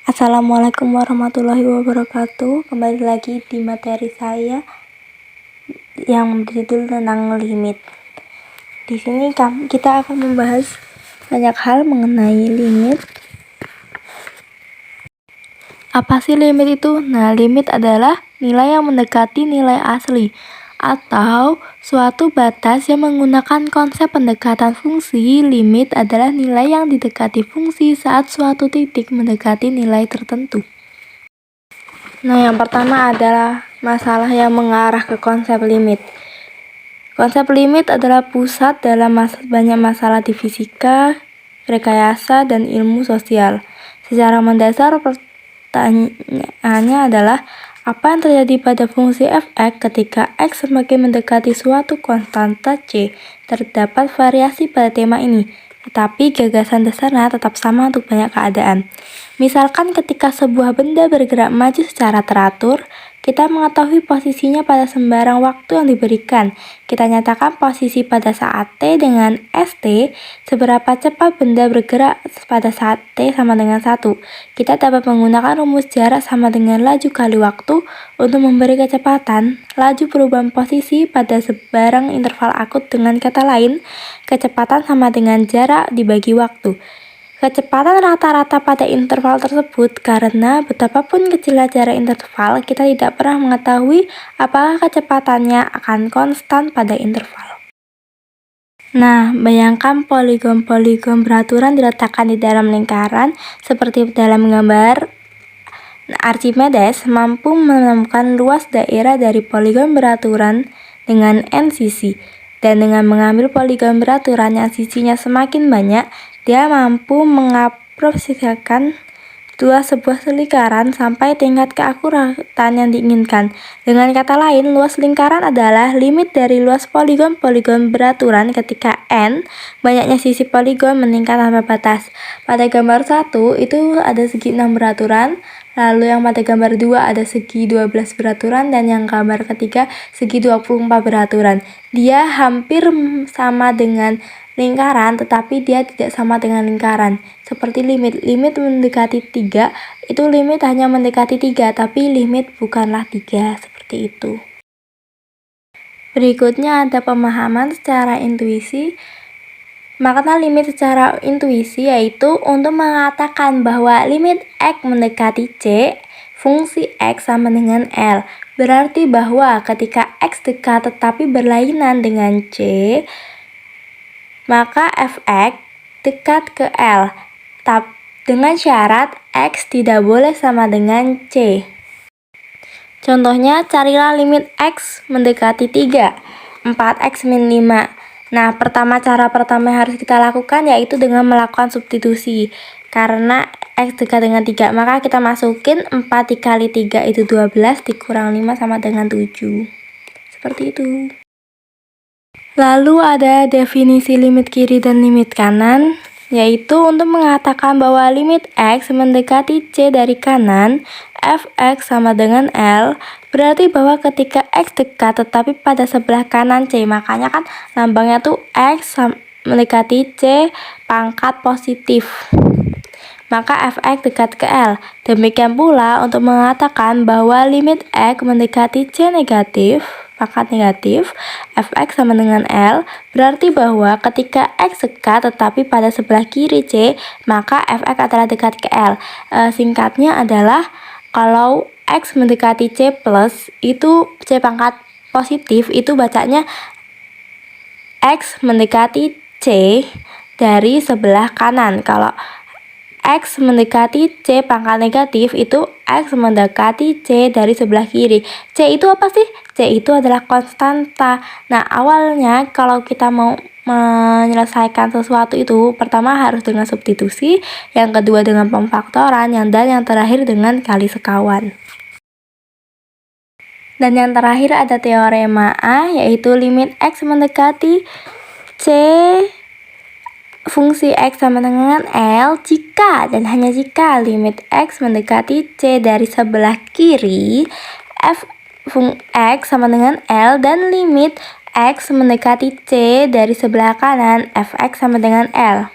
Assalamualaikum warahmatullahi wabarakatuh. Kembali lagi di materi saya yang berjudul tentang limit. Di sini kita akan membahas banyak hal mengenai limit. Apa sih limit itu? Nah, limit adalah nilai yang mendekati nilai asli atau suatu batas yang menggunakan konsep pendekatan fungsi. Limit adalah nilai yang didekati fungsi saat suatu titik mendekati nilai tertentu. Nah, yang pertama adalah masalah yang mengarah ke konsep limit. Konsep limit adalah pusat dalam banyak masalah di fisika, rekayasa, dan ilmu sosial. Secara mendasar, pertanyaannya adalah apa yang terjadi pada fungsi f(x) ketika x semakin mendekati suatu konstanta c. Terdapat variasi pada tema ini, tetapi gagasan dasarnya tetap sama untuk banyak keadaan. Misalkan ketika sebuah benda bergerak maju secara teratur, kita mengetahui posisinya pada sembarang waktu yang diberikan. Kita nyatakan posisi pada saat t dengan st, seberapa cepat benda bergerak pada saat t sama dengan 1. Kita dapat menggunakan rumus jarak sama dengan laju kali waktu untuk memberi kecepatan laju perubahan posisi pada sebarang interval akut. Dengan kata lain, kecepatan sama dengan jarak dibagi waktu. Kecepatan rata-rata pada interval tersebut, karena betapapun kecilnya jarak interval, kita tidak pernah mengetahui apakah kecepatannya akan konstan pada interval. Nah, bayangkan poligon-poligon beraturan diletakkan di dalam lingkaran seperti dalam gambar. Archimedes mampu menemukan luas daerah dari poligon beraturan dengan n sisi, dan dengan mengambil poligon beraturan yang sisinya semakin banyak, dia mampu mengapresiasikan sebuah lingkaran sampai tingkat keakuratan yang diinginkan. Dengan kata lain, luas lingkaran adalah limit dari luas poligon-poligon beraturan ketika n, banyaknya sisi poligon, meningkat tanpa batas. Pada gambar 1 itu ada segi 6 beraturan, lalu yang pada gambar 2 ada segi 12 beraturan, dan yang gambar ketiga segi 24 beraturan. Dia hampir sama dengan lingkaran, tetapi dia tidak sama dengan lingkaran. Seperti limit mendekati 3, itu limit hanya mendekati 3, tapi limit bukanlah 3, seperti itu. Berikutnya ada pemahaman secara intuisi. Makna limit secara intuisi yaitu untuk mengatakan bahwa limit x mendekati c, fungsi x sama dengan L. Berarti bahwa ketika x dekat tetapi berlainan dengan c, maka f(x) dekat ke L, dengan syarat x tidak boleh sama dengan c. Contohnya, carilah limit x mendekati 3, 4x min 5. Nah, cara pertama yang harus kita lakukan yaitu dengan melakukan substitusi. Karena x dekat dengan 3, maka kita masukin 4 dikali 3 itu 12, dikurang 5 sama dengan 7. Seperti itu. Lalu ada definisi limit kiri dan limit kanan, yaitu untuk mengatakan bahwa limit x mendekati c dari kanan, f(x) sama dengan L, berarti bahwa ketika x dekat tetapi pada sebelah kanan c, makanya kan lambangnya tuh x mendekati c pangkat positif, maka f(x) dekat ke L. Demikian pula untuk mengatakan bahwa limit x mendekati c negatif, pangkat negatif, f(x) sama dengan L, berarti bahwa ketika x dekat tetapi pada sebelah kiri c, maka f(x) adalah dekat ke L. Singkatnya adalah kalau x mendekati c plus, itu c pangkat positif, itu bacanya x mendekati c dari sebelah kanan. Kalau x mendekati c pangkat negatif, itu x mendekati c dari sebelah kiri. C itu apa sih? C itu adalah konstanta. Nah, awalnya kalau kita mau menyelesaikan sesuatu itu, pertama harus dengan substitusi, yang kedua dengan pemfaktoran, dan yang terakhir dengan kali sekawan. Dan yang terakhir ada teorema A, yaitu limit x mendekati c fungsi x sama dengan L jika dan hanya jika limit x mendekati c dari sebelah kiri, f(x) sama dengan L, dan limit x mendekati c dari sebelah kanan, f(x) sama dengan L.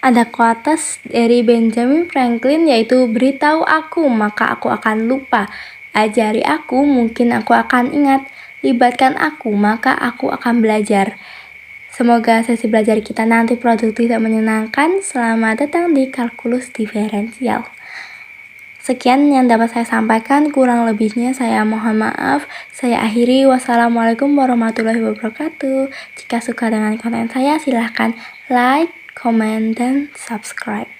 Ada quotes dari Benjamin Franklin yaitu beritahu aku maka aku akan lupa, ajari aku mungkin aku akan ingat, libatkan aku maka aku akan belajar. Semoga sesi belajar kita nanti produktif dan menyenangkan. Selamat datang di kalkulus diferensial. Sekian yang dapat saya sampaikan, kurang lebihnya saya mohon maaf. Saya akhiri, wassalamualaikum warahmatullahi wabarakatuh. Jika suka dengan konten saya, silahkan like, komen, dan subscribe.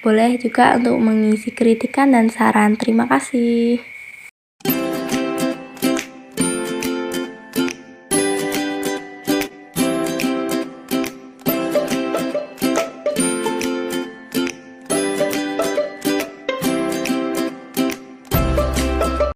Boleh juga untuk mengisi kritikan dan saran. Terima kasih.